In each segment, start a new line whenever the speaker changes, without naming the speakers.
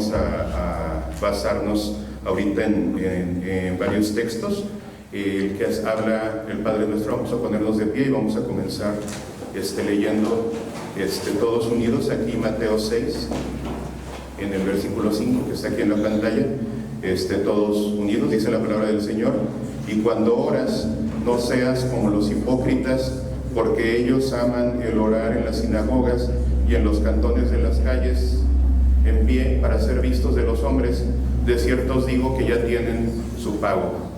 vamos a basarnos ahorita en varios textos. El que habla el Padre Nuestro, vamos a ponernos de pie y vamos a comenzar leyendo todos unidos aquí Mateo 6, en el versículo 5 que está aquí en la pantalla. Todos unidos, dice la palabra del Señor: y cuando oras, no seas como los hipócritas, porque ellos aman el orar en las sinagogas y en los cantones de las calles, en pie para ser vistos de los hombres. De cierto os digo que ya tienen su pago.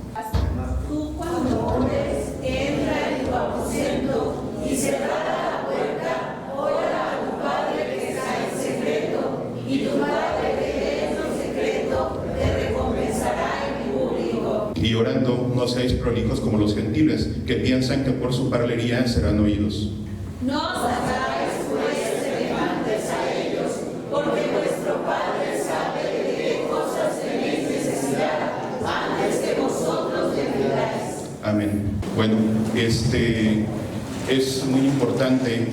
Tú cuando ores, entra en tu aposento y cerrada la puerta, ora a tu Padre que está en secreto, y tu Padre que ve en lo secreto te recompensará en público.
Y orando, no seáis prolijos como los gentiles, que piensan que por su parlería serán oídos.
No os hagáis pues semejantes a ellos, porque vuestro Padre sabe de qué cosas tenéis necesidad antes que vosotros le pidáis.
Amén. Bueno, es muy importante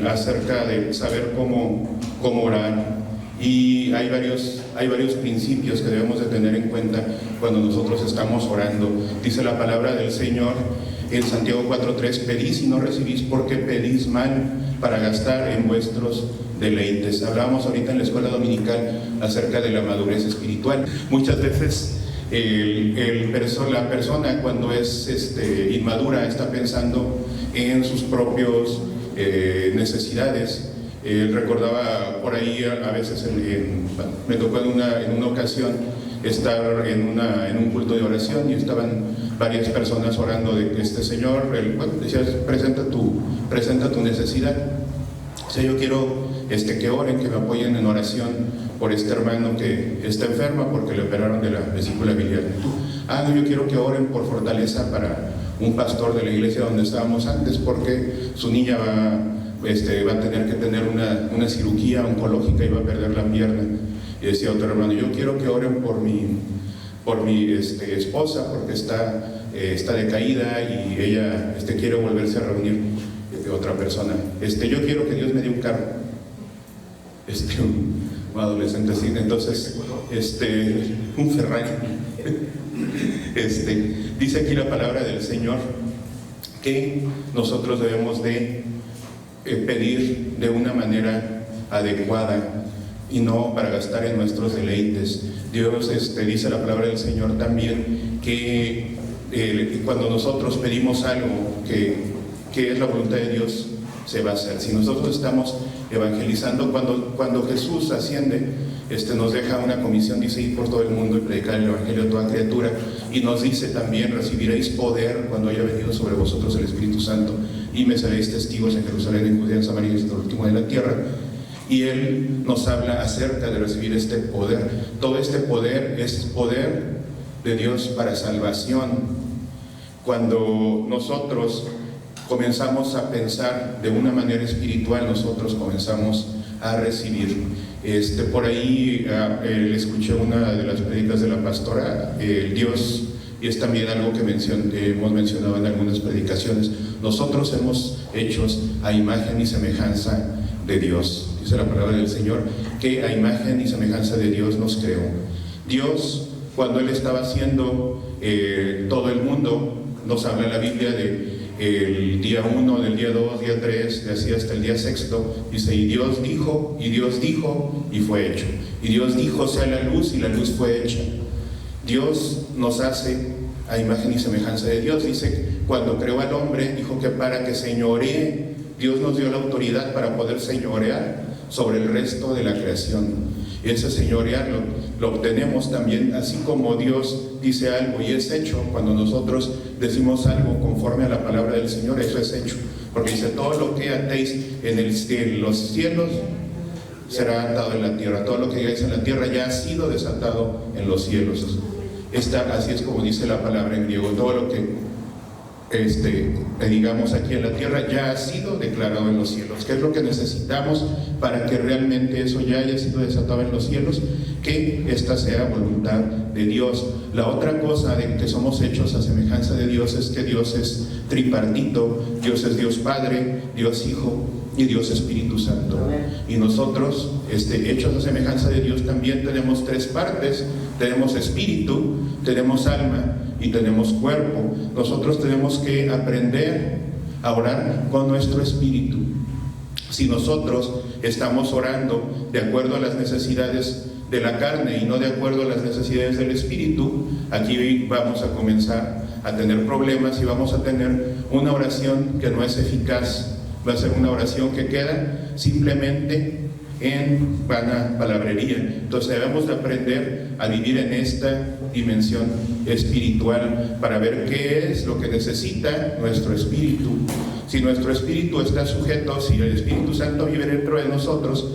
acerca de saber cómo orar, y hay varios principios que debemos de tener en cuenta cuando nosotros estamos orando. Dice la palabra del Señor en Santiago 4:3: pedís y no recibís porque pedís mal, para gastar en vuestros deleites. Hablábamos ahorita en la escuela dominical acerca de la madurez espiritual. Muchas veces la persona, cuando es inmadura, está pensando en sus propios necesidades. Recordaba por ahí a veces, me tocó en una ocasión estar en un culto de oración, y estaban varias personas orando de que Señor, decías, presenta tu necesidad. O sea, yo quiero que oren, que me apoyen en oración por este hermano que está enferma porque le operaron de la vesícula biliar. No, yo quiero que oren por fortaleza para un pastor de la iglesia donde estábamos antes, porque su niña va a tener que tener una cirugía oncológica y va a perder la pierna. Y decía otro hermano: yo quiero que oren por mi esposa, porque está decaída y ella quiere volverse a reunir. Otra persona: yo quiero que Dios me dé un carro. Un adolescente así, entonces un Ferrari. Dice aquí la palabra del Señor que nosotros debemos de pedir de una manera adecuada y no para gastar en nuestros deleites. Dios dice la palabra del Señor también que cuando nosotros pedimos algo que es la voluntad de Dios, se va a hacer. Si nosotros estamos evangelizando, cuando Jesús asciende, nos deja una comisión, dice: ir por todo el mundo y predicar el evangelio a toda criatura, y nos dice también: recibiréis poder cuando haya venido sobre vosotros el Espíritu Santo, y me seréis testigos en Jerusalén, en Judea, en Samaria y hasta el último de la tierra. Y Él nos habla acerca de recibir este poder. Todo este poder es poder de Dios para salvación. Cuando nosotros comenzamos a pensar de una manera espiritual, nosotros comenzamos a recibir. Por ahí escuché una de las prédicas de la pastora, Dios, y es también algo que hemos mencionado en algunas predicaciones: nosotros somos hechos a imagen y semejanza de Dios. Dice la palabra del Señor que a imagen y semejanza de Dios nos creó. Dios, cuando Él estaba haciendo todo el mundo, nos habla en la Biblia de el día 1, del día 2, día 3, así hasta el día 6, dice: y Dios dijo, y fue hecho. Y Dios dijo: sea la luz, y la luz fue hecha. Dios nos hace a imagen y semejanza de Dios. Dice, cuando creó al hombre, dijo que para que señoree, Dios nos dio la autoridad para poder señorear sobre el resto de la creación. Y ese señorear lo obtenemos también, así como Dios dice algo y es hecho. Cuando nosotros decimos algo conforme a la palabra del Señor, eso es hecho, porque dice: todo lo que atéis en los cielos será atado en la tierra, todo lo que digáis en la tierra ya ha sido desatado en los cielos. Así es como dice la palabra en griego: todo lo que digamos aquí en la tierra ya ha sido declarado en los cielos. ¿Qué es lo que necesitamos para que realmente eso ya haya sido desatado en los cielos? Que esta sea voluntad de Dios. La otra cosa de que somos hechos a semejanza de Dios es que Dios es tripartito. Dios es Dios Padre, Dios Hijo y Dios Espíritu Santo. Y nosotros, hechos a semejanza de Dios, también tenemos tres partes: tenemos espíritu, tenemos alma y tenemos cuerpo. Nosotros tenemos que aprender a orar con nuestro espíritu. Si nosotros estamos orando de acuerdo a las necesidades de la carne y no de acuerdo a las necesidades del espíritu, aquí vamos a comenzar a tener problemas y vamos a tener una oración que no es eficaz. Va a ser una oración que queda simplemente en vana palabrería. Entonces debemos de aprender a vivir en esta dimensión espiritual para ver qué es lo que necesita nuestro espíritu. Si nuestro espíritu está sujeto, si el Espíritu Santo vive dentro de nosotros,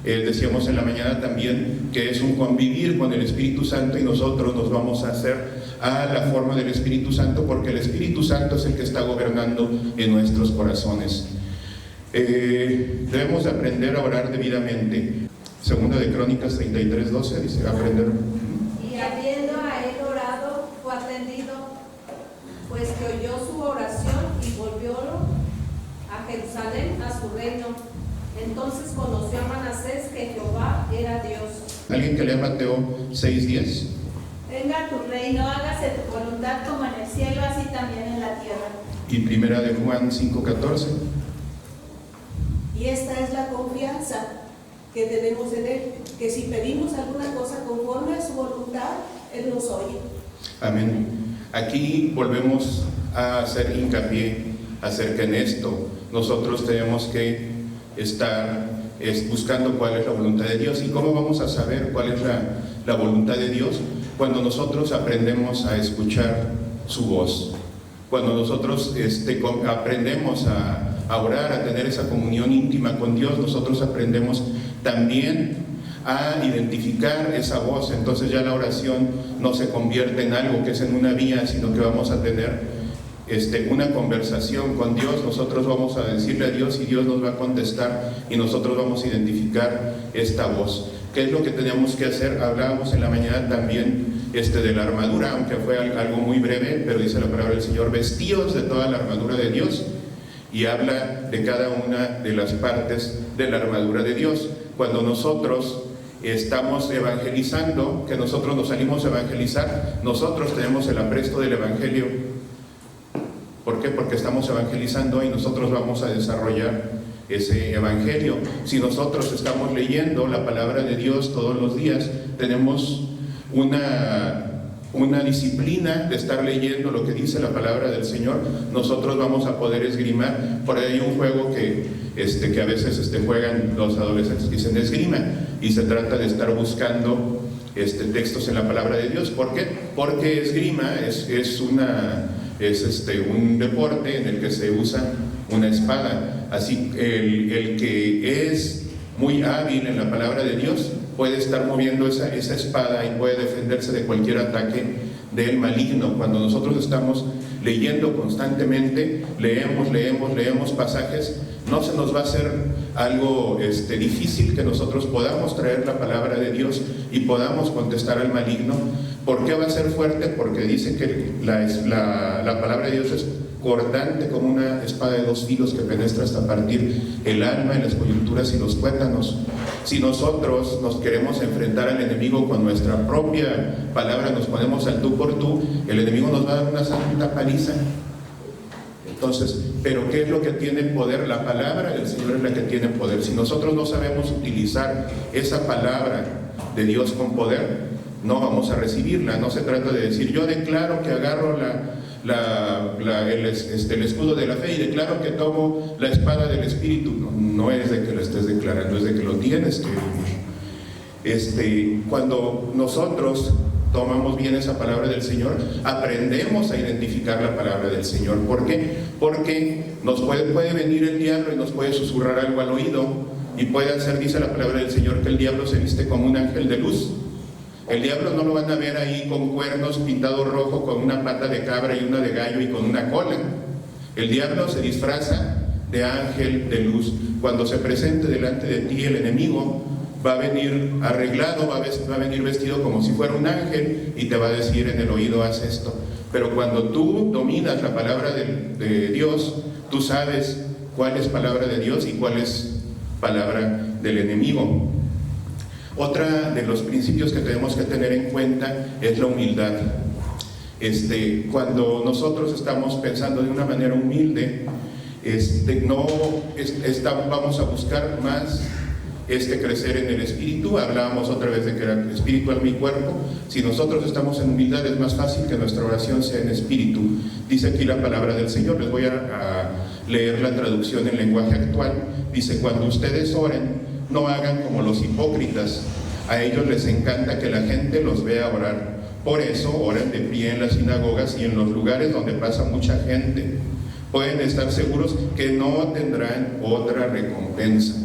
decíamos en la mañana también que es un convivir con el Espíritu Santo, y nosotros nos vamos a hacer a la forma del Espíritu Santo, porque el Espíritu Santo es el que está gobernando en nuestros corazones. Debemos aprender a orar debidamente. Segunda de Crónicas 33:12 dice aprender.
Y habiendo a él orado, fue atendido, pues que oyó su oración y volviólo a Jerusalén, a su reino. Entonces conoció a Manasés que Jehová era Dios.
¿Alguien que lea Mateo 6:10?
Venga tu reino, hágase tu voluntad como en el cielo, así también en la tierra.
Y primera de Juan 5:14.
Y esta es la confianza que tenemos en Él, que si pedimos alguna cosa conforme a su voluntad, Él nos oye.
Amén. Aquí volvemos a hacer hincapié acerca en esto. Nosotros tenemos que estar buscando cuál es la voluntad de Dios. ¿Y cómo vamos a saber cuál es la voluntad de Dios? Cuando nosotros aprendemos a escuchar su voz. Cuando nosotros aprendemos a orar, a tener esa comunión íntima con Dios, nosotros aprendemos también a identificar esa voz. Entonces ya la oración no se convierte en algo que es en una vía, sino que vamos a tener una conversación con Dios. Nosotros vamos a decirle a Dios y Dios nos va a contestar, y nosotros vamos a identificar esta voz. ¿Qué es lo que tenemos que hacer? Hablábamos en la mañana también de la armadura, aunque fue algo muy breve, pero dice la palabra del Señor: vestíos de toda la armadura de Dios, y habla de cada una de las partes de la armadura de Dios. Cuando nosotros estamos evangelizando, que nosotros nos salimos a evangelizar, nosotros tenemos el apresto del evangelio. ¿Por qué? Porque estamos evangelizando y nosotros vamos a desarrollar ese evangelio. Si nosotros estamos leyendo la palabra de Dios todos los días, tenemos una disciplina de estar leyendo lo que dice la palabra del Señor, nosotros vamos a poder esgrimar. Por ahí hay un juego que a veces juegan los adolescentes, que dicen esgrima, y se trata de estar buscando textos en la palabra de Dios. ¿Por qué? Porque esgrima es un deporte en el que se usa una espada. Así el que es muy hábil en la palabra de Dios puede estar moviendo esa espada y puede defenderse de cualquier ataque del maligno. Cuando nosotros estamos leyendo constantemente, leemos pasajes, no se nos va a hacer algo difícil que nosotros podamos traer la palabra de Dios y podamos contestar al maligno. ¿Por qué va a ser fuerte? Porque dice que la palabra de Dios es cortante como una espada de dos filos que penetra hasta partir el alma y las coyunturas y los tuétanos. Si nosotros nos queremos enfrentar al enemigo con nuestra propia palabra, nos ponemos al tú por tú, el enemigo nos va a dar una santa paliza. Entonces, ¿pero qué es lo que tiene poder? La palabra del Señor es la que tiene poder. Si nosotros no sabemos utilizar esa palabra de Dios con poder, no vamos a recibirla. No se trata de decir, yo declaro que agarro el escudo de la fe y declaro que tomo la espada del Espíritu. No es de que lo estés declarando, es de que lo tienes que vivir. Cuando nosotros tomamos bien esa palabra del Señor, aprendemos a identificar la palabra del Señor. ¿Por qué? Porque nos puede venir el diablo y nos puede susurrar algo al oído, y puede hacer, dice la palabra del Señor, que el diablo se viste como un ángel de luz. El diablo no lo van a ver ahí con cuernos pintado rojo, con una pata de cabra y una de gallo y con una cola. El diablo se disfraza de ángel de luz. Cuando se presente delante de ti el enemigo, va a venir arreglado, va a venir vestido como si fuera un ángel y te va a decir en el oído: haz esto. Pero cuando tú dominas la palabra de Dios, tú sabes cuál es palabra de Dios y cuál es palabra del enemigo. Otra de los principios que tenemos que tener en cuenta es la humildad. Cuando nosotros estamos pensando de una manera humilde, vamos a buscar más crecer en el espíritu. Hablábamos otra vez de que era espiritual mi cuerpo. Si nosotros estamos en humildad, es más fácil que nuestra oración sea en espíritu. Dice aquí la palabra del Señor. Les voy a leer la traducción en lenguaje actual. Dice: cuando ustedes oren, no hagan como los hipócritas. A ellos les encanta que la gente los vea orar. Por eso oran de pie en las sinagogas y en los lugares donde pasa mucha gente. Pueden estar seguros que no tendrán otra recompensa.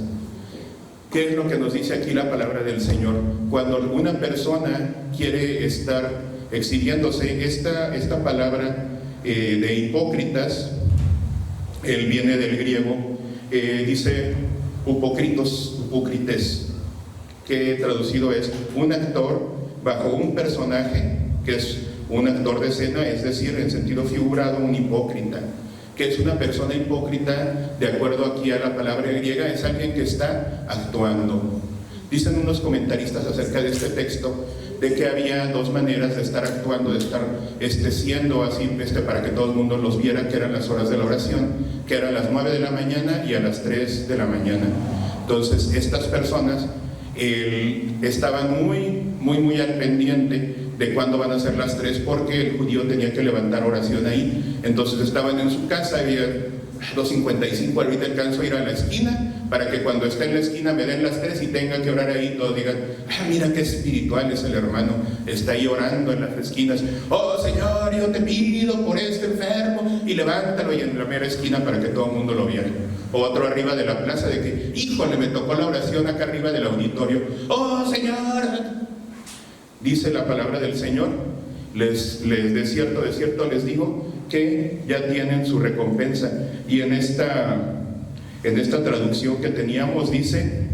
¿Qué es lo que nos dice aquí la palabra del Señor? Cuando una persona quiere estar exhibiéndose, esta palabra de hipócritas, viene del griego, dice hipócrites, que traducido es un actor bajo un personaje, que es un actor de escena, es decir, en sentido figurado, un hipócrita. Que es una persona hipócrita, de acuerdo aquí a la palabra griega, es alguien que está actuando. Dicen unos comentaristas acerca de este texto de que había dos maneras de estar actuando, de estar siendo así, para que todo el mundo los viera, que eran las horas de la oración, que eran las 9 de la mañana y a las 3 de la mañana. Entonces estas personas estaban muy al pendiente de cuándo van a ser las 3, porque el judío tenía que levantar oración ahí. Entonces estaban en su casa, había 2:55, ahorita alcanzo a ir a la esquina, para que cuando esté en la esquina me den las 3 y tenga que orar ahí, todos digan: mira qué espiritual es el hermano, está ahí orando en las esquinas. Oh Señor, yo te pido por este enfermo, y levántalo, y en la mera esquina para que todo el mundo lo viera. O otro arriba de la plaza, de que, híjole, me tocó la oración acá arriba del auditorio. Oh Señor, dice la palabra del Señor, de cierto les digo que ya tienen su recompensa. Y en esta traducción que teníamos dice: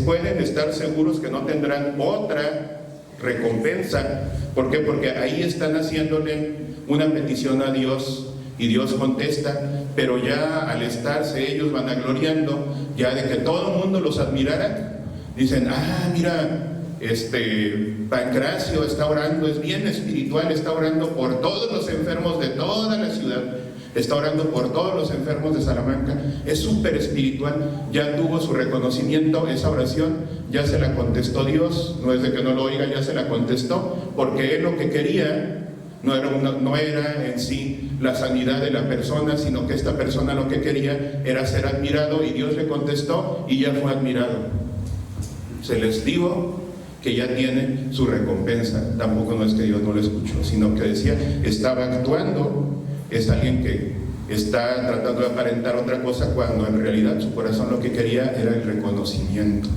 pueden estar seguros que no tendrán otra recompensa. ¿Por qué? Porque ahí están haciéndole una petición a Dios y Dios contesta, pero ya al estarse ellos vanagloriando, ya de que todo el mundo los admirara, dicen: mira, Pancracio está orando, es bien espiritual, está orando por todos los enfermos de toda la ciudad, está orando por todos los enfermos de Salamanca, es súper espiritual, ya tuvo su reconocimiento, esa oración ya se la contestó Dios, no es de que no lo oiga, ya se la contestó, porque él lo que quería no era en sí la sanidad de la persona, sino que esta persona lo que quería era ser admirado, y Dios le contestó y ya fue admirado. Se les digo que ya tiene su recompensa. Tampoco no es que Dios no lo escuchó, sino que decía, estaba actuando, es alguien que está tratando de aparentar otra cosa, cuando en realidad su corazón lo que quería era el reconocimiento.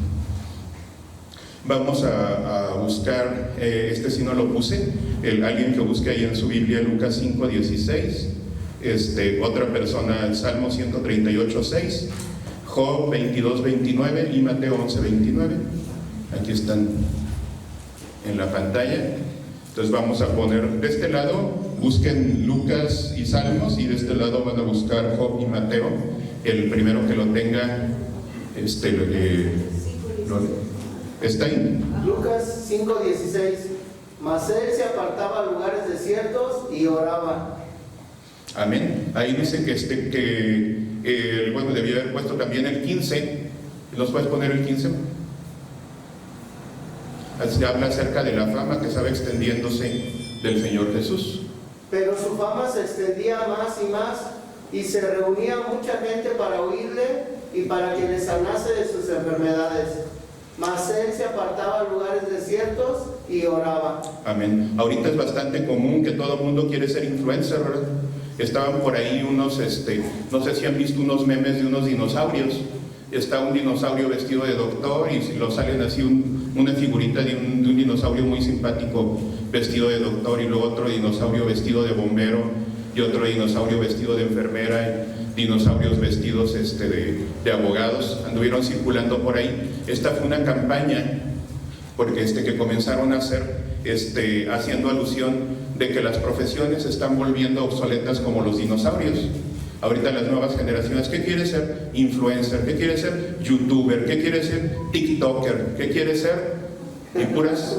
Vamos a buscar, sí no lo puse, alguien que busque ahí en su Biblia Lucas 5:16, otra persona, el Salmo 138:6, Job 22:29 y Mateo 11:29. Aquí están en la pantalla. Entonces vamos a poner de este lado, busquen Lucas y Salmos, y de este lado van a buscar Job y Mateo. El primero que lo tenga, ¿está ahí?
Lucas 5:16. Mas él se apartaba a lugares desiertos y oraba.
Amén. Ahí dice que debía haber puesto también el 15. ¿Nos puedes poner el 15? Así habla acerca de la fama que estaba extendiéndose del Señor Jesús.
Pero su fama se extendía más y más, y se reunía mucha gente para oírle y para que le sanase de sus enfermedades. Mas él se apartaba a lugares desiertos y oraba. Amén.
Ahorita es bastante común que todo el mundo quiere ser influencer, ¿verdad? Estaban por ahí unos, no sé si han visto unos memes de unos dinosaurios. Está un dinosaurio vestido de doctor, y lo salen así una figurita de un dinosaurio muy simpático vestido de doctor, y luego otro dinosaurio vestido de bombero, y otro dinosaurio vestido de enfermera, y dinosaurios vestidos de abogados. Anduvieron circulando por ahí. Esta fue una campaña porque que comenzaron a hacer haciendo alusión de que las profesiones se están volviendo obsoletas como los dinosaurios. ahorita las nuevas generaciones, ¿qué quiere ser? Influencer, ¿qué quiere ser? Youtuber, ¿qué quiere ser? TikToker, ¿qué quiere ser? Y puras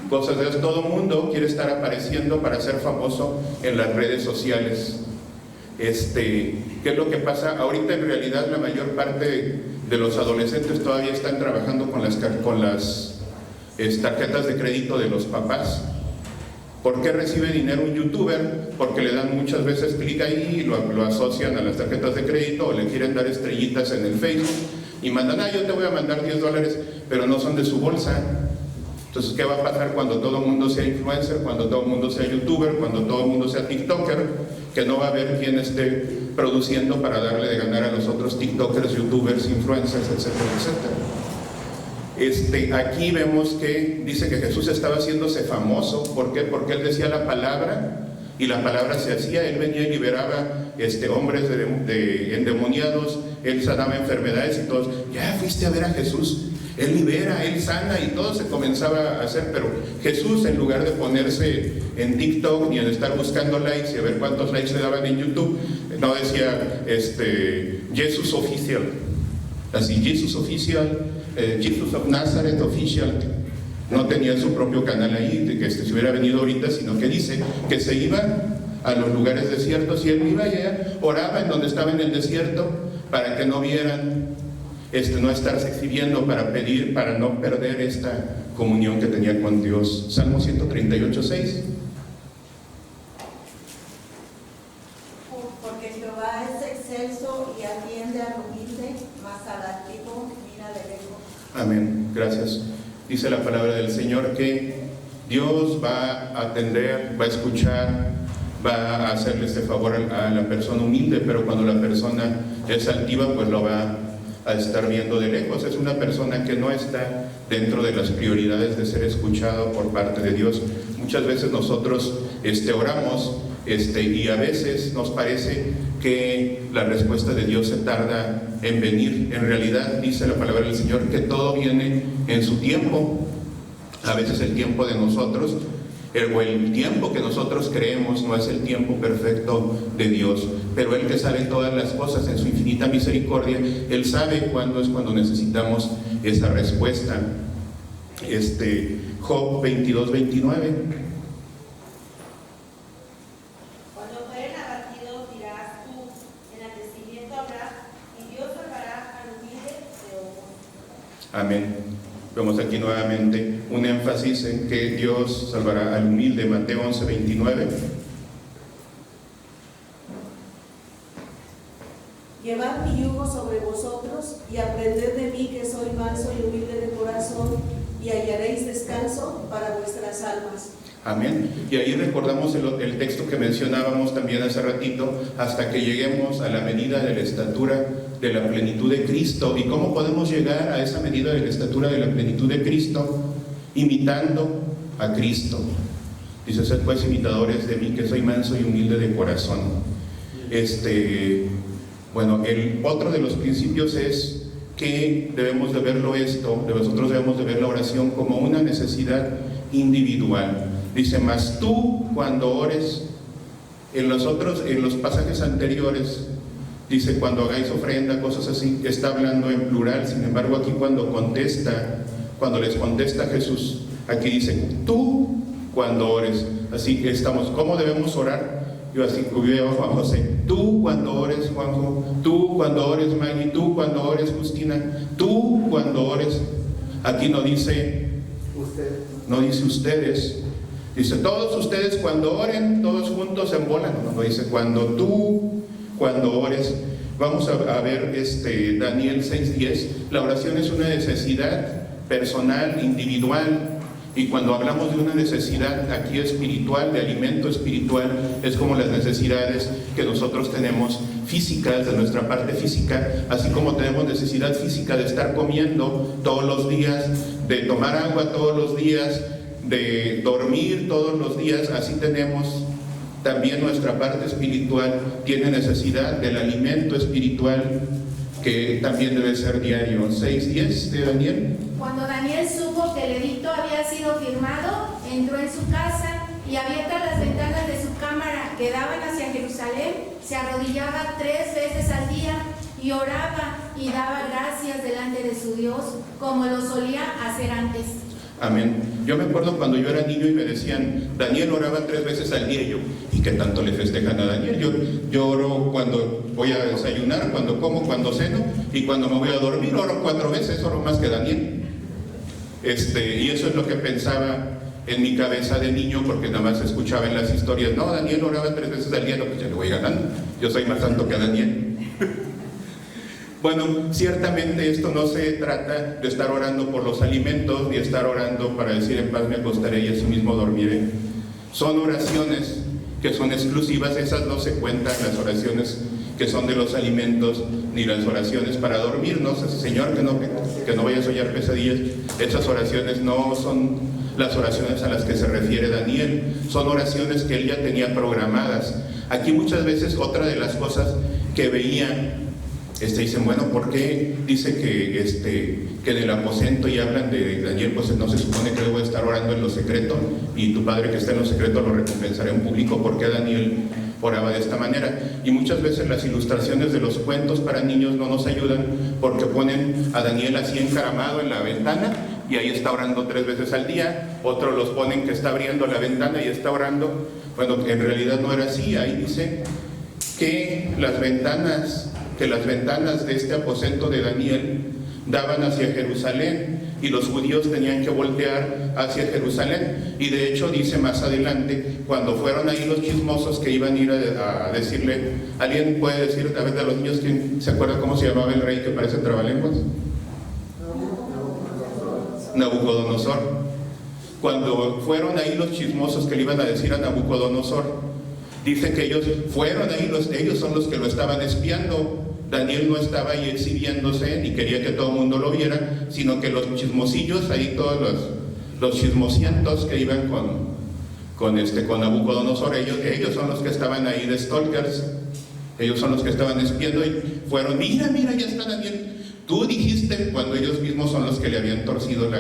cosas de eso. Todo el mundo quiere estar apareciendo para ser famoso en las redes sociales. ¿Qué es lo que pasa? Ahorita en realidad la mayor parte de los adolescentes todavía están trabajando con las tarjetas de crédito de los papás. ¿Por qué recibe dinero un youtuber? Porque le dan muchas veces clic ahí y lo asocian a las tarjetas de crédito, o le quieren dar estrellitas en el Facebook y mandan, yo te voy a mandar $10, pero no son de su bolsa. Entonces, ¿qué va a pasar cuando todo el mundo sea influencer, cuando todo el mundo sea youtuber, cuando todo el mundo sea tiktoker? Que no va a haber quien esté produciendo para darle de ganar a los otros tiktokers, youtubers, influencers, etcétera, etcétera. Aquí vemos que dice que Jesús estaba haciéndose famoso. ¿Por qué? Porque él decía la palabra y la palabra se hacía. Él venía y liberaba hombres endemoniados, él sanaba enfermedades y todos, ya fuiste a ver a Jesús, él libera, él sana, y todo se comenzaba a hacer. Pero Jesús, en lugar de ponerse en TikTok ni en estar buscando likes y a ver cuántos likes le daban en YouTube, no decía Jesús Official, así Jesús Official, Jesus of Nazareth Official. No tenía su propio canal ahí, de que si hubiera venido ahorita, sino que dice que se iba a los lugares desiertos y él iba allá, oraba en donde estaba en el desierto para que no vieran, no estarse exhibiendo, para pedir, para no perder esta comunión que tenía con Dios. Salmo 138:6.
Porque Jehová es excelso y atiende al humilde, mas al altivo mira de lejos.
Amén, gracias. Dice la palabra del Señor que Dios va a atender, va a escuchar, va a hacerle este favor a la persona humilde, pero cuando la persona es altiva, pues lo va a estar viendo de lejos. Es una persona que no está dentro de las prioridades de ser escuchado por parte de Dios. Muchas veces nosotros oramos y a veces nos parece que la respuesta de Dios se tarda en venir. En realidad dice la palabra del Señor que todo viene en su tiempo. A veces el tiempo de nosotros, o el tiempo que nosotros creemos, no es el tiempo perfecto de Dios, pero Él, que sabe todas las cosas en su infinita misericordia, Él sabe cuándo es cuando necesitamos esa respuesta. Job 22:29. Amén. Vemos aquí nuevamente un énfasis en que Dios salvará al humilde. Mateo 11:29.
Llevad mi yugo sobre vosotros y aprended de mí, que soy manso y humilde de corazón, y hallaréis descanso para vuestras almas.
Amén. Y ahí recordamos el texto que mencionábamos también hace ratito, hasta que lleguemos a la medida de la estatura de la plenitud de Cristo. ¿Y cómo podemos llegar a esa medida de la estatura de la plenitud de Cristo? Imitando a Cristo. Dice: sed pues imitadores de mí, que soy manso y humilde de corazón. El otro de los principios es que debemos de verlo nosotros debemos de ver la oración como una necesidad individual. Dice: mas tú, cuando ores, en los pasajes anteriores dice cuando hagáis ofrenda, cosas así, está hablando en plural. Sin embargo, aquí cuando les contesta Jesús, aquí dice: tú cuando ores. Así que estamos, ¿cómo debemos orar? Yo así veo a Juan José: tú cuando ores, Juanjo; tú cuando ores, Maggie; tú cuando ores, Justina; tú cuando ores. Aquí no dice ustedes, dice todos ustedes cuando oren, todos juntos en bola. No dice cuando ores. Vamos a ver Daniel 6:10. La oración es una necesidad personal, individual. Y cuando hablamos de una necesidad aquí espiritual, de alimento espiritual, es como las necesidades que nosotros tenemos físicas, de nuestra parte física, así como tenemos necesidad física de estar comiendo todos los días, de tomar agua todos los días, de dormir todos los días, así tenemos también nuestra parte espiritual, tiene necesidad del alimento espiritual, que también debe ser diario. 6:10 de Daniel.
Cuando Daniel supo que el edicto había sido firmado, entró en su casa
y abiertas las ventanas de su cámara que daban hacia Jerusalén, se arrodillaba 3 veces al día y oraba y daba gracias delante de su Dios, como lo solía hacer antes.
Amén. Yo me acuerdo cuando yo era niño y me decían, Daniel oraba 3 veces al día, y yo, ¿y qué tanto le festejan a Daniel? Yo oro cuando voy a desayunar, cuando como, cuando ceno, y cuando me voy a dormir, oro 4 veces, oro más que Daniel. Y eso es lo que pensaba en mi cabeza de niño, porque nada más escuchaba en las historias, no, Daniel oraba 3 veces al día, no, pues ya le voy ganando, yo soy más santo que Daniel. Bueno, ciertamente esto no se trata de estar orando por los alimentos, ni estar orando para decir en paz me acostaré y asimismo dormiré. Son oraciones que son exclusivas, esas no se cuentan, las oraciones que son de los alimentos, ni las oraciones para dormir, no sé, Señor, que no vaya a soñar pesadillas. Esas oraciones no son las oraciones a las que se refiere Daniel, son oraciones que él ya tenía programadas. Aquí muchas veces otra de las cosas que veía, dicen, bueno, ¿por qué dice que en el aposento y hablan de Daniel? Pues no se supone que debo estar orando en lo secreto y tu Padre que está en lo secreto lo recompensará en público. ¿Por qué Daniel oraba de esta manera? Y muchas veces las ilustraciones de los cuentos para niños no nos ayudan, porque ponen a Daniel así encaramado en la ventana y ahí está orando 3 veces al día. Otros los ponen que está abriendo la ventana y está orando. Bueno, en realidad no era así. Ahí dice que las ventanas de este aposento de Daniel daban hacia Jerusalén y los judíos tenían que voltear hacia Jerusalén. Y de hecho dice más adelante, cuando fueron ahí los chismosos que iban a ir a decirle, ¿alguien puede decir a ver de los niños quién se acuerda cómo se llamaba el rey que parece trabalenguas? Nabucodonosor. Cuando fueron ahí los chismosos que le iban a decir a Nabucodonosor, dice que ellos fueron ahí, ellos son los que lo estaban espiando. Daniel no estaba ahí exhibiéndose ni quería que todo el mundo lo viera, sino que los chismosillos, ahí todos los chismosientos que iban con Nabucodonosor, ellos son los que estaban ahí de stalkers, ellos son los que estaban espiando y fueron, mira, ya está Daniel. Tú dijiste, cuando ellos mismos son los que le habían torcido la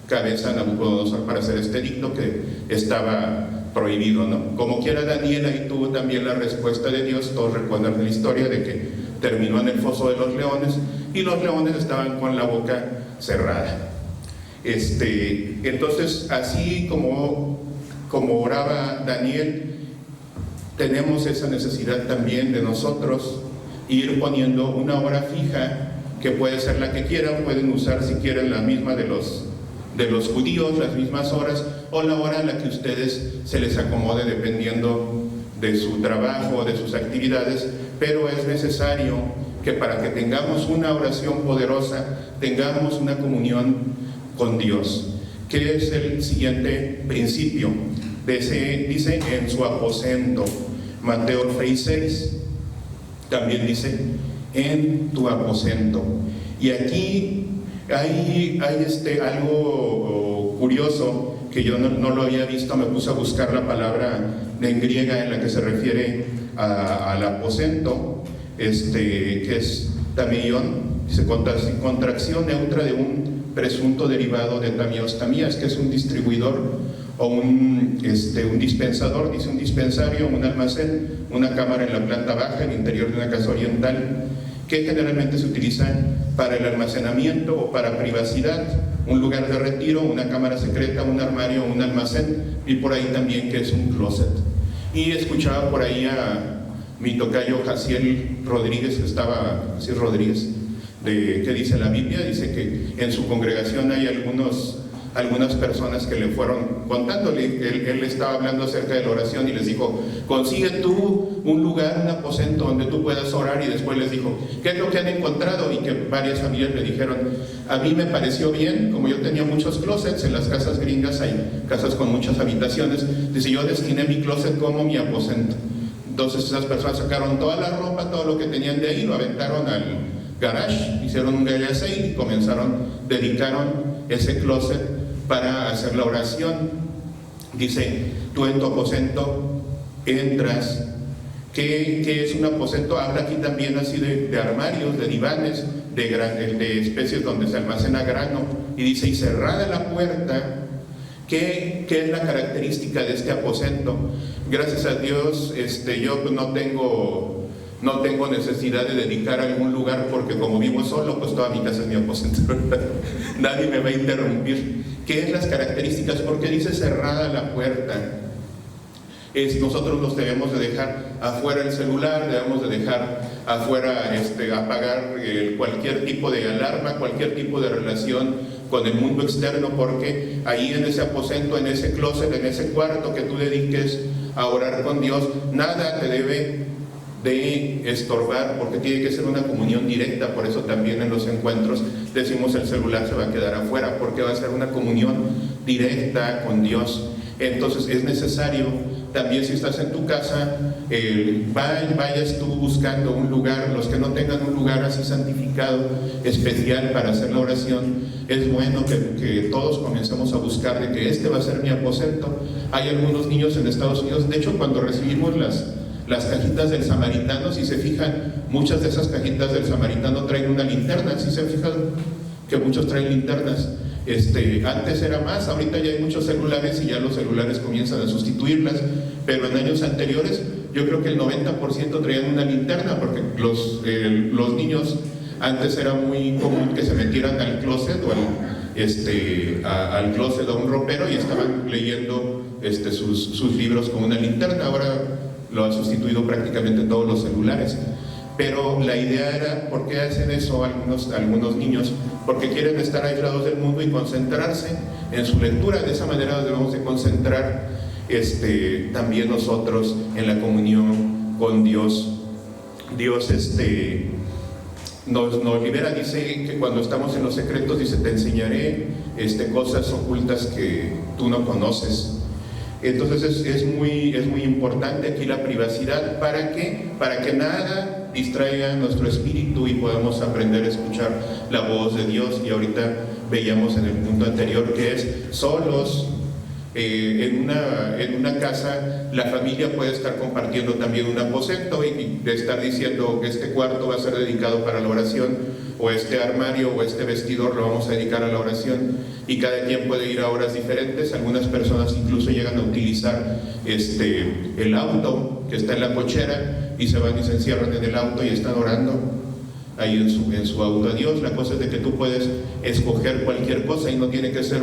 cabeza a Nabucodonosor para hacer este edicto que estaba prohibido, ¿no? Como quiera, Daniel ahí tuvo también la respuesta de Dios. Todos recuerdan la historia de que terminó en el foso de los leones y los leones estaban con la boca cerrada. Entonces, así como oraba Daniel, tenemos esa necesidad también de nosotros ir poniendo una hora fija, que puede ser la que quieran, pueden usar si quieren la misma de los judíos, las mismas horas, o la hora en la que ustedes se les acomode dependiendo de su trabajo, de sus actividades, pero es necesario que para que tengamos una oración poderosa, tengamos una comunión con Dios, que es el siguiente principio. Dice en su aposento, Mateo 6:6, también dice, en tu aposento. Y aquí hay algo curioso que yo no lo había visto. Me puse a buscar la palabra en griega en la que se refiere al aposento, que es tameion, dice contracción neutra de un presunto derivado de tamios. Tamías, que es un distribuidor o un dispensador, dice un dispensario, un almacén, una cámara en la planta baja, en el interior de una casa oriental, que generalmente se utiliza para el almacenamiento o para privacidad, un lugar de retiro, una cámara secreta, un armario, un almacén, y por ahí también que es un closet. Y escuchaba por ahí a mi tocayo Jaciel Rodríguez, ¿qué dice la Biblia? Dice que en su congregación hay algunas personas que le fueron contándole, él estaba hablando acerca de la oración y les dijo, consigue tú un lugar, un aposento donde tú puedas orar, y después les dijo, ¿qué es lo que han encontrado? Y que varias familias le dijeron, a mí me pareció bien, como yo tenía muchos closets, en las casas gringas hay casas con muchas habitaciones, dice, yo destiné mi closet como mi aposento. Entonces esas personas sacaron toda la ropa, todo lo que tenían de ahí, lo aventaron al garage, hicieron un garage sale y dedicaron ese closet para hacer la oración. Dice, tú en tu aposento entras. ¿Qué es un aposento? Habla aquí también así de armarios, de divanes, de especies donde se almacena grano. Y dice, y cerrada la puerta, ¿Qué es la característica de este aposento? Gracias a Dios, yo no tengo necesidad de dedicar algún lugar, porque como vivo solo, pues toda mi casa es mi aposento. Nadie me va a interrumpir. ¿Qué es las características? Porque dice cerrada la puerta. Nosotros nos debemos de dejar afuera el celular, debemos de dejar afuera, apagar cualquier tipo de alarma, cualquier tipo de relación con el mundo externo, porque ahí en ese aposento, en ese closet, en ese cuarto que tú dediques a orar con Dios, nada te debe de estorbar, porque tiene que ser una comunión directa. Por eso también en los encuentros decimos el celular se va a quedar afuera, porque va a ser una comunión directa con Dios. Entonces es necesario también, si estás en tu casa, vayas tú buscando un lugar. Los que no tengan un lugar así santificado, especial para hacer la oración, es bueno que todos comencemos a buscar de que este va a ser mi aposento. Hay algunos niños en Estados Unidos, de hecho cuando recibimos las cajitas del Samaritano, si se fijan, muchas de esas cajitas del Samaritano traen una linterna. Si se fijan que muchos traen linternas. Antes era más, ahorita ya hay muchos celulares y ya los celulares comienzan a sustituirlas, pero en años anteriores yo creo que el 90% traían una linterna, porque los niños antes era muy común que se metieran al closet o al closet, a un ropero, y estaban leyendo sus libros con una linterna. Ahora lo han sustituido prácticamente todos los celulares. Pero la idea era, ¿por qué hacen eso algunos niños? Porque quieren estar aislados del mundo y concentrarse en su lectura. De esa manera debemos de concentrar también nosotros en la comunión con Dios. Dios nos libera, dice que cuando estamos en los secretos, dice, te enseñaré cosas ocultas que tú no conoces. Entonces es muy importante aquí la privacidad. ¿Para qué? Para que nada distraiga nuestro espíritu y podamos aprender a escuchar la voz de Dios. Y ahorita veíamos en el punto anterior que es solos. En una casa la familia puede estar compartiendo también un aposento y de estar diciendo que este cuarto va a ser dedicado para la oración, o este armario o este vestidor lo vamos a dedicar a la oración, y cada quien puede ir a horas diferentes. Algunas personas incluso llegan a utilizar el auto que está en la cochera y se van y se encierran en el auto y están orando ahí en su auto a Dios. La cosa es de que tú puedes escoger cualquier cosa y no tiene que ser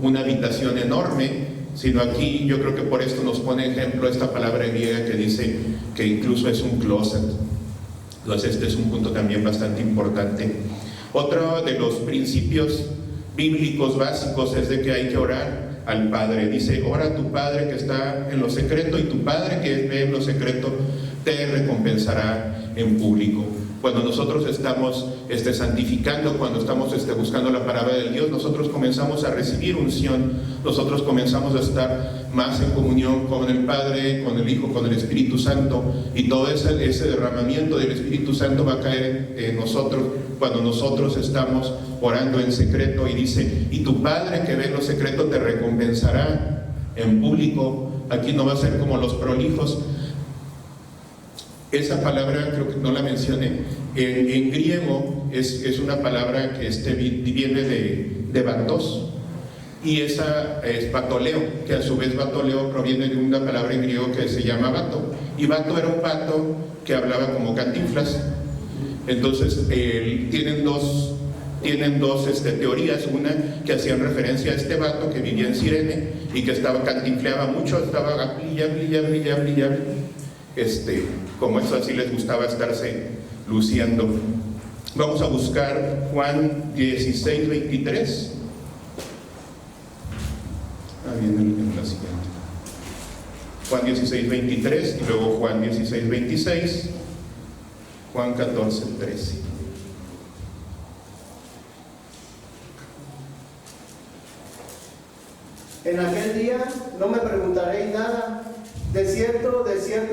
una habitación enorme, sino aquí yo creo que por esto nos pone ejemplo esta palabra griega que dice que incluso es un closet. Entonces este es un punto también bastante importante. Otro de los principios bíblicos básicos es de que hay que orar al Padre. Dice, ora a tu Padre que está en lo secreto, y tu Padre que ve en lo secreto te recompensará en público. Cuando nosotros estamos santificando, cuando estamos buscando la palabra de Dios, nosotros comenzamos a recibir unción, nosotros comenzamos a estar más en comunión con el Padre, con el Hijo, con el Espíritu Santo, y todo ese derramamiento del Espíritu Santo va a caer en nosotros cuando nosotros estamos orando en secreto. Y dice, y tu Padre que ve en lo secreto te recompensará en público. Aquí no va a ser como los prolijos. Esa palabra creo que no la mencioné. En griego es una palabra que viene de batos, y esa es batoleo, que a su vez batoleo proviene de una palabra en griego que se llama bato, y bato era un vato que hablaba como Cantinflas. Entonces tienen dos teorías. Una que hacían referencia a este vato que vivía en Cirene y que cantinfleaba mucho, estaba brilla, como eso, así les gustaba estarse luciendo. Vamos a buscar Juan 16, 23. Viene en la siguiente. Juan 16, 23 y luego Juan 16, 26, Juan 14, 13.
En aquel día no me preguntaréis nada. De cierto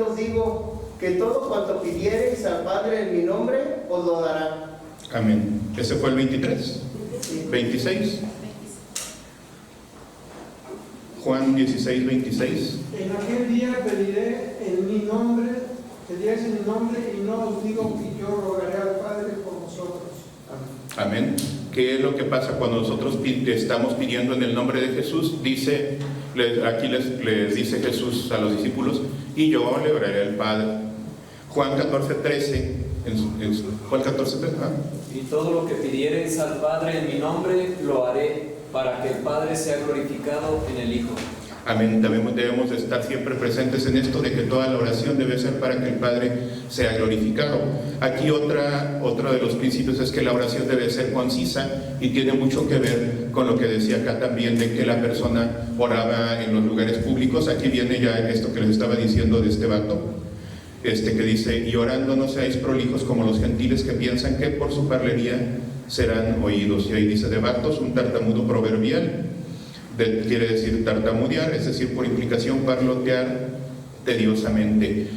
os digo, que todo cuanto pidiereis al Padre en mi nombre, os lo dará.
Amén. Ese fue el 23. 26. Juan 16, 26.
En aquel día pediréis en mi nombre, y no os digo que yo rogaré al Padre por vosotros.
Amén. ¿Qué es lo que pasa cuando nosotros estamos pidiendo en el nombre de Jesús? Dice, aquí les dice Jesús a los discípulos, y yo le oraré al Padre. Juan 14:13, Juan 14:13,
y todo lo que pidiereis al Padre en mi nombre, lo haré, para que el Padre sea glorificado en el Hijo.
Amén. También debemos de estar siempre presentes en esto, de que toda la oración debe ser para que el Padre sea glorificado. Aquí otro de los principios es que la oración debe ser concisa, y tiene mucho que ver con lo que decía acá también, de que la persona oraba en los lugares públicos. Aquí viene ya esto que les estaba diciendo de este vato, que dice, y orando no seáis prolijos como los gentiles, que piensan que por su parlería serán oídos. Y ahí dice, de vatos, un tartamudo proverbial. Quiere decir tartamudear, es decir, por implicación parlotear tediosamente.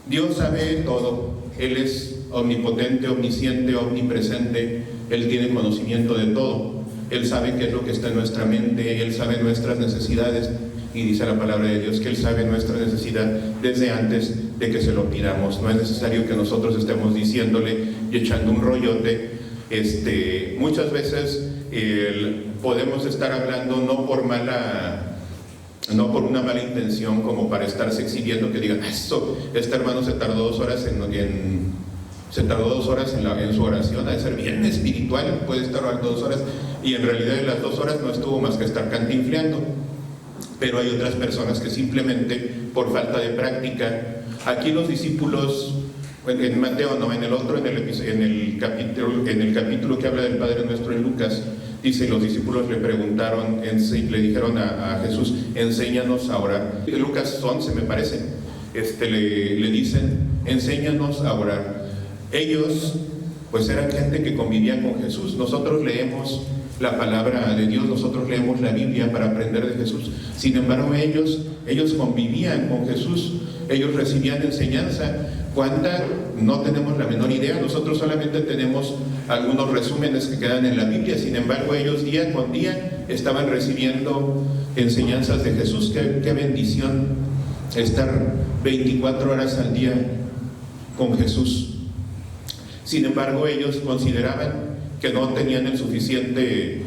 Dios sabe todo, Él es omnipotente, omnisciente, omnipresente, Él tiene conocimiento de todo, Él sabe qué es lo que está en nuestra mente, Él sabe nuestras necesidades, y dice la palabra de Dios que Él sabe nuestra necesidad desde antes de que se lo pidamos. No es necesario que nosotros estemos diciéndole y echando un rollote. Muchas veces podemos estar hablando no por una mala intención, como para estarse exhibiendo, que digan, este hermano se tardó 2 horas en su oración, ha de ser bien espiritual, puede estar orando 2 horas, y en realidad en las 2 horas no estuvo más que estar cantinfleando. Pero hay otras personas que simplemente por falta de práctica, aquí los discípulos, en Mateo no, en el capítulo que habla del Padre Nuestro en Lucas, dice, los discípulos le preguntaron, le dijeron a Jesús, enséñanos a orar. En Lucas 11 me parece, le dicen, enséñanos a orar. Ellos pues eran gente que convivía con Jesús. Nosotros leemos la palabra de Dios, nosotros leemos la Biblia para aprender de Jesús. Sin embargo, ellos convivían con Jesús, ellos recibían enseñanza. ¿Cuánta? No tenemos la menor idea. Nosotros solamente tenemos algunos resúmenes que quedan en la Biblia. Sin embargo, ellos día con día estaban recibiendo enseñanzas de Jesús. Qué bendición estar 24 horas al día con Jesús. Sin embargo, ellos consideraban que no tenían el suficiente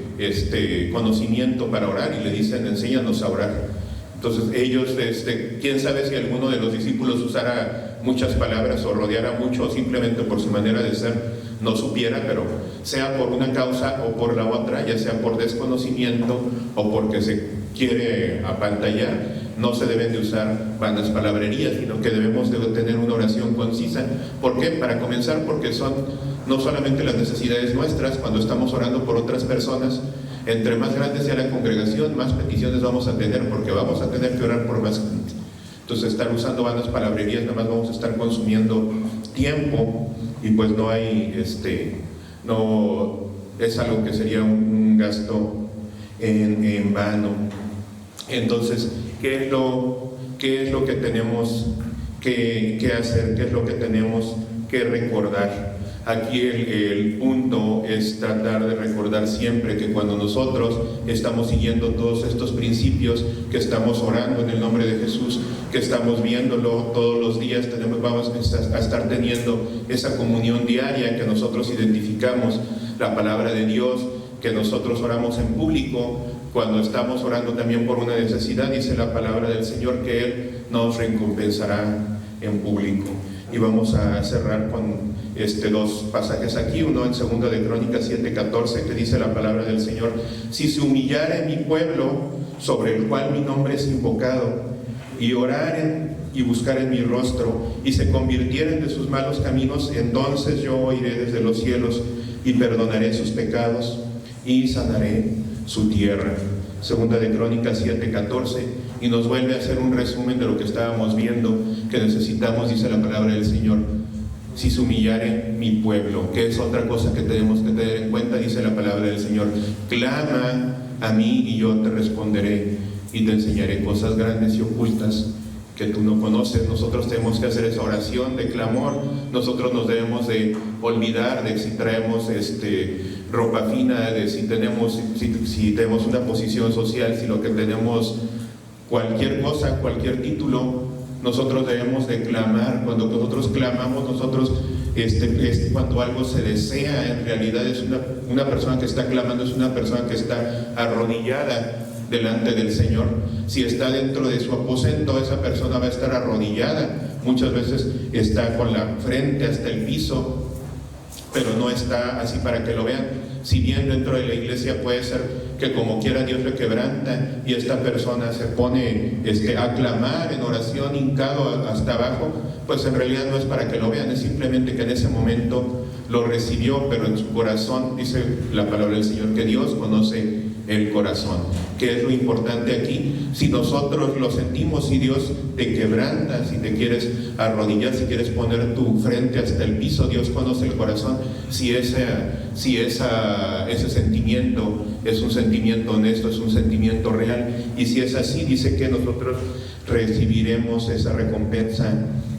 conocimiento para orar, y le dicen, enséñanos a orar. Entonces ellos, quién sabe si alguno de los discípulos usara muchas palabras o rodeara mucho, o simplemente por su manera de ser no supiera, pero sea por una causa o por la otra, ya sea por desconocimiento o porque se quiere apantallar, no se deben de usar vanas palabrerías, sino que debemos de tener una oración concisa. ¿Por qué? Para comenzar, porque son no solamente las necesidades nuestras. Cuando estamos orando por otras personas, entre más grande sea la congregación, más peticiones vamos a tener, porque vamos a tener que orar por más gente. Entonces, estar usando vanas palabrerías, nada más vamos a estar consumiendo tiempo, y pues no hay, no es algo que sería un gasto en vano. Entonces, ¿qué es lo que tenemos que hacer? ¿Qué es lo que tenemos que recordar? Aquí el punto es tratar de recordar siempre que cuando nosotros estamos siguiendo todos estos principios, que estamos orando en el nombre de Jesús, que estamos viéndolo todos los días, vamos a estar teniendo esa comunión diaria, que nosotros identificamos la palabra de Dios, que nosotros oramos en público. Cuando estamos orando también por una necesidad, dice la palabra del Señor que Él nos recompensará en público. Y vamos a cerrar con 2 pasajes aquí, uno en 2 de Crónicas 7:14, que dice la palabra del Señor: si se humillare mi pueblo, sobre el cual mi nombre es invocado, y oraren y buscaren mi rostro, y se convirtieren de sus malos caminos, entonces yo oiré desde los cielos y perdonaré sus pecados y sanaré su tierra. 2 de Crónicas 7:14, y nos vuelve a hacer un resumen de lo que estábamos viendo, que necesitamos, dice la palabra del Señor, si se humillare mi pueblo, que es otra cosa que tenemos que tener en cuenta. Dice la palabra del Señor: clama a mí y yo te responderé y te enseñaré cosas grandes y ocultas que tú no conoces. Nosotros tenemos que hacer esa oración de clamor. Nosotros nos debemos de olvidar de si traemos ropa fina, de si tenemos una posición social, si lo que tenemos cualquier cosa, cualquier título. Nosotros debemos de clamar. Cuando nosotros clamamos, nosotros cuando algo se desea, en realidad es una persona que está clamando, es una persona que está arrodillada delante del Señor. Si está dentro de su aposento, esa persona va a estar arrodillada. Muchas veces está con la frente hasta el piso, pero no está así para que lo vean. Si bien dentro de la iglesia puede ser que como quiera Dios le quebranta y esta persona se pone a clamar en oración, hincado hasta abajo, pues en realidad no es para que lo vean, es simplemente que en ese momento lo recibió, pero en su corazón, dice la palabra del Señor, que Dios conoce el corazón. ¿Qué es lo importante aquí? Si nosotros lo sentimos, si Dios te quebranta, si te quieres arrodillar, si quieres poner tu frente hasta el piso, Dios conoce el corazón. Si ese sentimiento es un sentimiento honesto, es un sentimiento real, y si es así, dice que nosotros recibiremos esa recompensa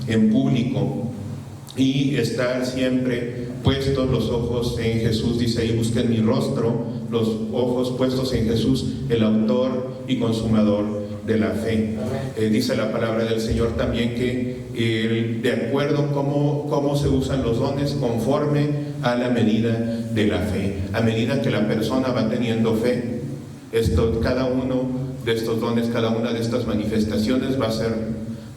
en público. Y estar siempre puestos los ojos en Jesús, dice ahí, busquen mi rostro, los ojos puestos en Jesús, el autor y consumador de la fe. Dice la palabra del Señor también que de acuerdo cómo se usan los dones, conforme a la medida de la fe, a medida que la persona va teniendo fe, cada uno de estos dones, cada una de estas manifestaciones va a ser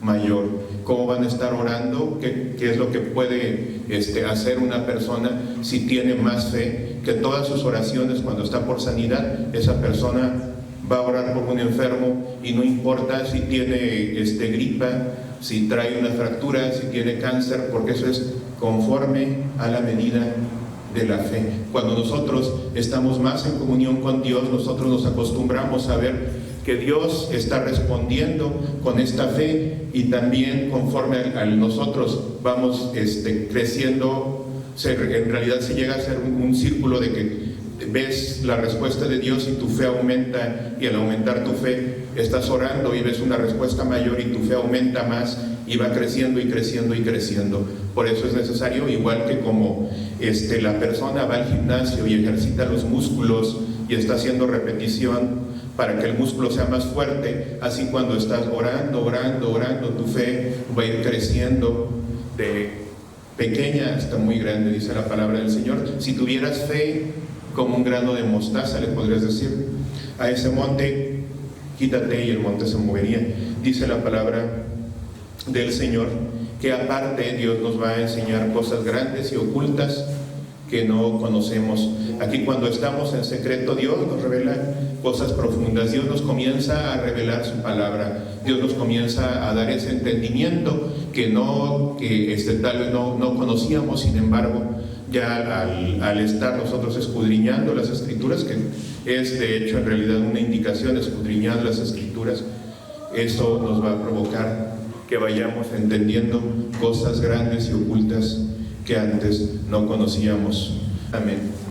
mayor. ¿Cómo van a estar orando? ¿Qué es lo que puede hacer una persona si tiene más fe? Que todas sus oraciones, cuando está por sanidad, esa persona va a orar por un enfermo, y no importa si tiene gripa, si trae una fractura, si tiene cáncer, porque eso es conforme a la medida de la fe. Cuando nosotros estamos más en comunión con Dios, nosotros nos acostumbramos a ver que Dios está respondiendo con esta fe, y también conforme a nosotros vamos creciendo, en realidad se llega a ser un círculo de que ves la respuesta de Dios y tu fe aumenta, y al aumentar tu fe estás orando y ves una respuesta mayor y tu fe aumenta más y va creciendo y creciendo y creciendo. Por eso es necesario, igual que como la persona va al gimnasio y ejercita los músculos y está haciendo repetición para que el músculo sea más fuerte, así cuando estás orando, tu fe va a ir creciendo de pequeña hasta muy grande, dice la palabra del Señor. Si tuvieras fe como un grano de mostaza, le podrías decir a ese monte, quítate, y el monte se movería. Dice la palabra del Señor que aparte Dios nos va a enseñar cosas grandes y ocultas que no conocemos. Aquí, cuando estamos en secreto, Dios nos revela cosas profundas. Dios nos comienza a revelar su palabra. Dios nos comienza a dar ese entendimiento que tal vez no conocíamos. Sin embargo, ya al estar nosotros escudriñando las Escrituras, que es de hecho en realidad una indicación, escudriñar las Escrituras, eso nos va a provocar que vayamos entendiendo cosas grandes y ocultas que antes no conocíamos. Amén.